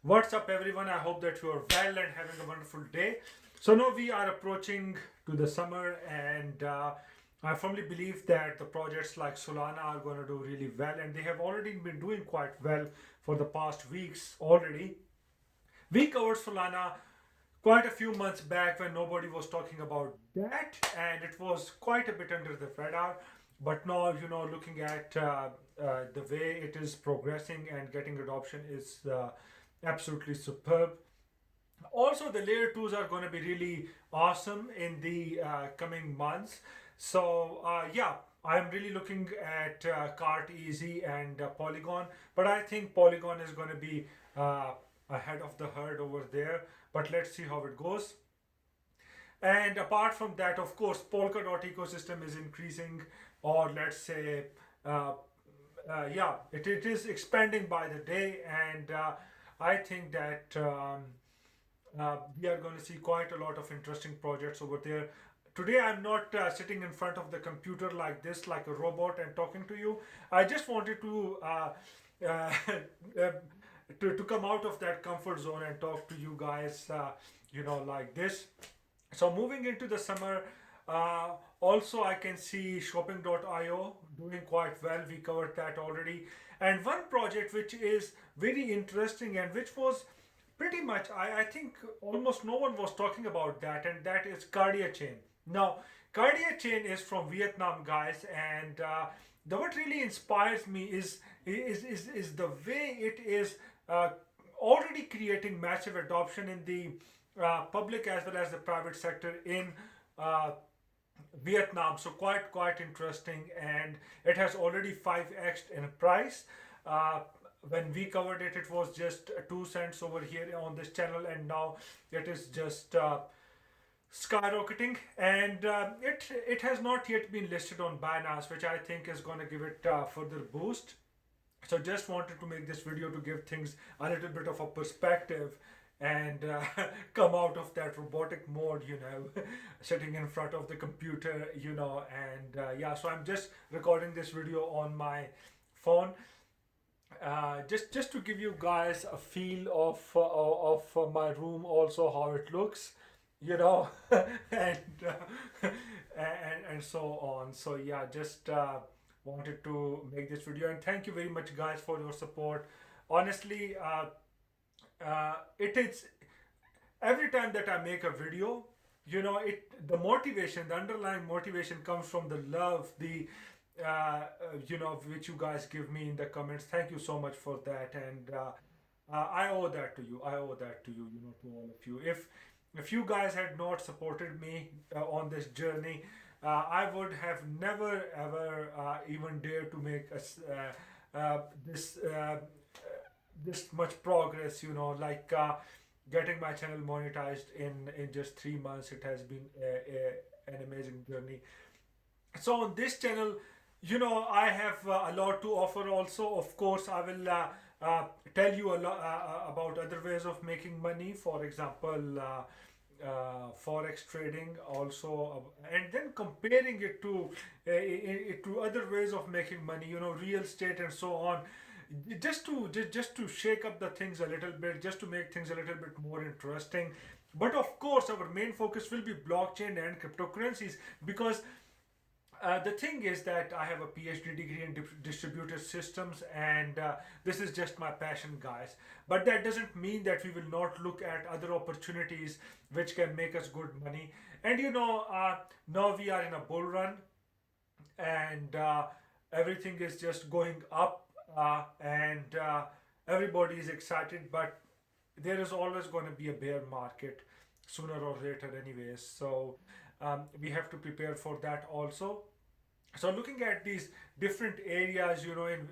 What's up, everyone? I hope that you are well and having a wonderful day. So now we are approaching to the summer, and I firmly believe that the projects like Solana are going to do really well, and they have already been doing quite well for the past weeks already. We covered Solana quite a few months back when nobody was talking about that, and it was quite a bit under the radar. But now, looking at the way it is progressing and getting adoption is absolutely superb. Also, the layer 2s are going to be really awesome in the coming months. So yeah, I'm really looking at cartesi and Polygon, but I think Polygon is going to be uh, ahead of the herd over there. But let's see how it goes. And apart from that, of course, Polkadot ecosystem is increasing, or let's say, uh, yeah, it is expanding by the day, and I think that we are going to see quite a lot of interesting projects over there. Today, I'm not sitting in front of the computer like this, like a robot, and talking to you. I just wanted to. Uh, uh, to come out of that comfort zone and talk to you guys, like this. So moving into the summer, uh, also I can see shopping.io doing quite well. We covered that already. And one project which is very interesting and which was pretty much, I think almost no one was talking about that, and that is Cardia Chain. Now, Cardia Chain is from Vietnam, guys, and what really inspires me is the way it is uh, already creating massive adoption in the public as well as the private sector in uh, Vietnam. So quite interesting, and it has already 5x in price. Uh, when we covered it, it was just 2 cents over here on this channel, and now it is just skyrocketing. And it has not yet been listed on Binance, which I think is going to give it further boost. So just wanted to make this video to give things a little bit of a perspective and come out of that robotic mode, sitting in front of the computer, and yeah, so I'm just recording this video on my phone, just to give you guys a feel of my room, also how it looks, and and so on. So yeah, just wanted to make this video, and thank you very much, guys, for your support. Honestly, it is every time that I make a video, the motivation, the underlying motivation comes from the love, the which you guys give me in the comments. Thank you so much for that, and I owe that to you. I owe that to you, to all of you. If you guys had not supported me on this journey, I would have never ever even dared to make this much progress. Like getting my channel monetized in just 3 months. It has been an amazing journey. So on this channel, I have a lot to offer. Also, of course, I will tell you a lot about other ways of making money. For example, forex trading also, and then comparing it to other ways of making money, real estate and so on, just to shake up the things a little bit, just to make things a little bit more interesting. But of course, our main focus will be blockchain and cryptocurrencies, because the thing is that I have a PhD degree in distributed systems, and this is just my passion, guys. But that doesn't mean that we will not look at other opportunities which can make us good money. And now we are in a bull run, and everything is just going up, and everybody is excited. But there is always going to be a bear market sooner or later, anyways. So we have to prepare for that also. So looking at these different areas, in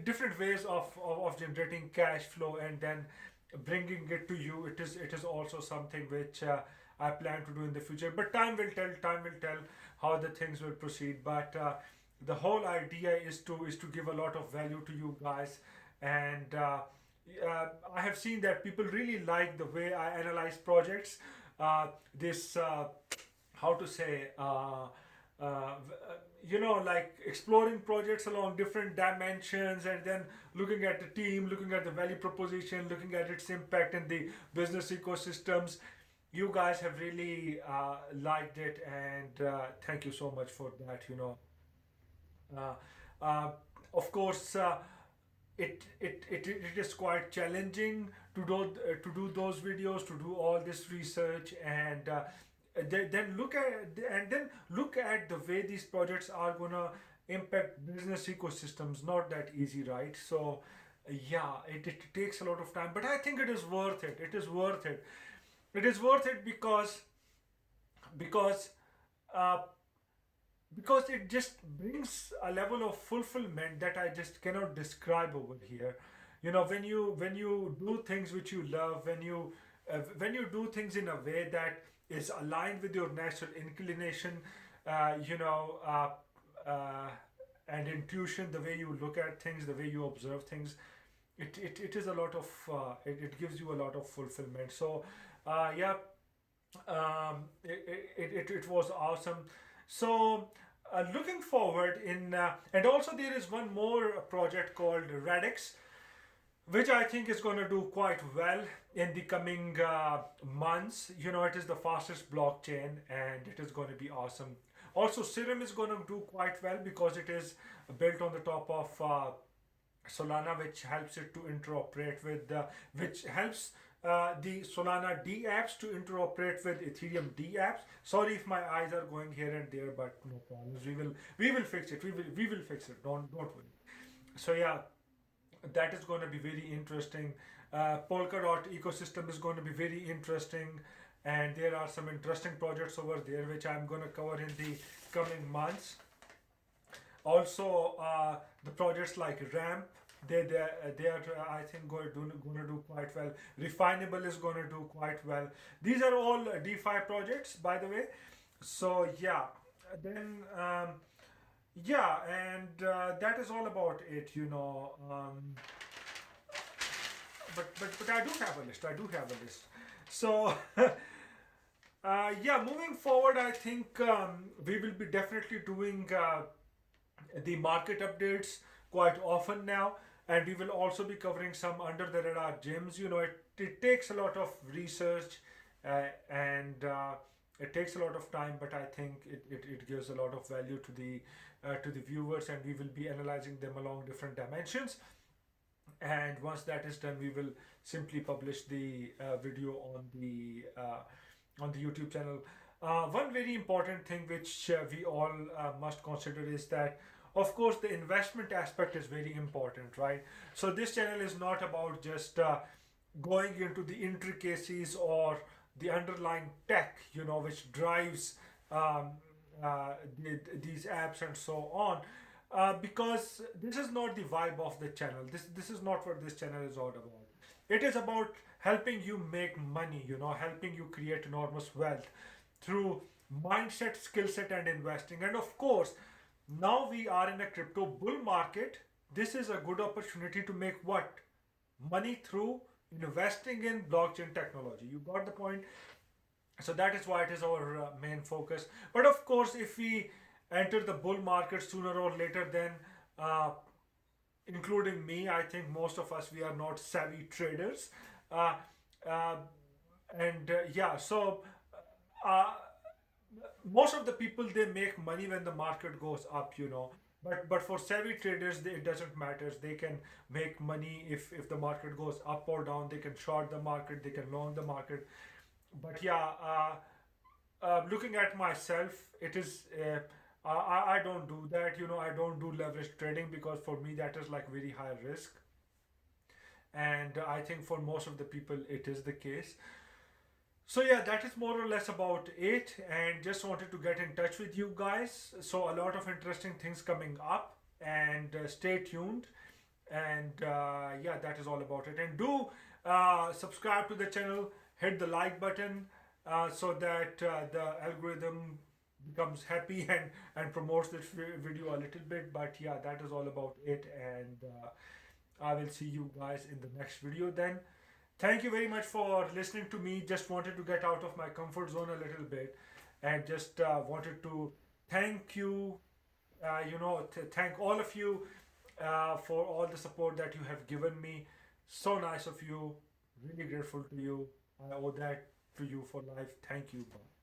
different ways of generating cash flow and then bringing it to you, it is also something which I plan to do in the future. But time will tell how the things will proceed. But the whole idea is to give a lot of value to you guys, and I have seen that people really like the way I analyze projects. This how to say you know, like exploring projects along different dimensions, and then looking at the team, looking at the value proposition, looking at its impact in the business ecosystems. You guys have really liked it, and thank you so much for that. Uh, uh, of course, it is quite challenging to do those videos, to do all this research, and then look at the way these projects are gonna impact business ecosystems. Not that easy, right? So yeah, it takes a lot of time, but I think it is worth it. It is worth it. It is worth it because uh, because it just brings a level of fulfillment that I just cannot describe over here. When you do things which you love, when you do things in a way that is aligned with your natural inclination, uh, you know, uh, uh, and intuition, the way you look at things, the way you observe things, it is a lot of it gives you a lot of fulfillment. So yeah, it was awesome. So looking forward in and also there is one more project called Radix, which I think is going to do quite well in the coming months. It is the fastest blockchain and it is going to be awesome. Also, Serum is going to do quite well because it is built on the top of Solana, which helps it to interoperate with, which helps the Solana D apps to interoperate with Ethereum D apps. Sorry if my eyes are going here and there, but no problems. We will fix it. We will fix it. Don't worry. So yeah, that is going to be very interesting. Polkadot ecosystem is going to be very interesting, and there are some interesting projects over there which I'm going to cover in the coming months. Also, the projects like Ramp, they are I think going to do quite well. Refinable is going to do quite well. These are all DeFi projects, by the way. So yeah, then yeah, and that is all about it. But I do have a list. I do have a list. So yeah, moving forward, I think we will be definitely doing the market updates quite often now, and we will also be covering some under the radar gems. It takes a lot of research and it takes a lot of time, but I think it gives a lot of value to the viewers, and we will be analyzing them along different dimensions. And once that is done, we will simply publish the video on the YouTube channel. One very important thing which we all must consider is that, of course, the investment aspect is very important, right? So this channel is not about just going into the intricacies or the underlying tech, which drives these apps and so on. Because this is not the vibe of the channel. This is not what this channel is all about. It is about helping you make money, helping you create enormous wealth through mindset, skill set, and investing. And of course, now we are in a crypto bull market. This is a good opportunity to make what? Money through investing in blockchain technology. You got the point? So that is why it is our main focus. But of course, if we enter the bull market sooner or later, then including me, I think most of us, we are not savvy traders. Uh, uh, and yeah, so uh, most of the people, they make money when the market goes up. But for savvy traders, it doesn't matter. They can make money if the market goes up or down. They can short the market, they can long the market. But yeah, looking at myself, it is I don't do that. I don't do leverage trading because for me that is like very high risk, and I think for most of the people it is the case. So yeah, that is more or less about it, and just wanted to get in touch with you guys. So a lot of interesting things coming up, and stay tuned. And yeah, that is all about it. And do subscribe to the channel, hit the like button, so that the algorithm becomes happy and promotes this video a little bit. But yeah, that is all about it, and I will see you guys in the next video then. Thank you very much for listening to me. Just wanted to get out of my comfort zone a little bit, and just wanted to thank you, thank all of you for all the support that you have given me. So nice of you. Really grateful to you. I owe that to you for life. Thank you. Bye.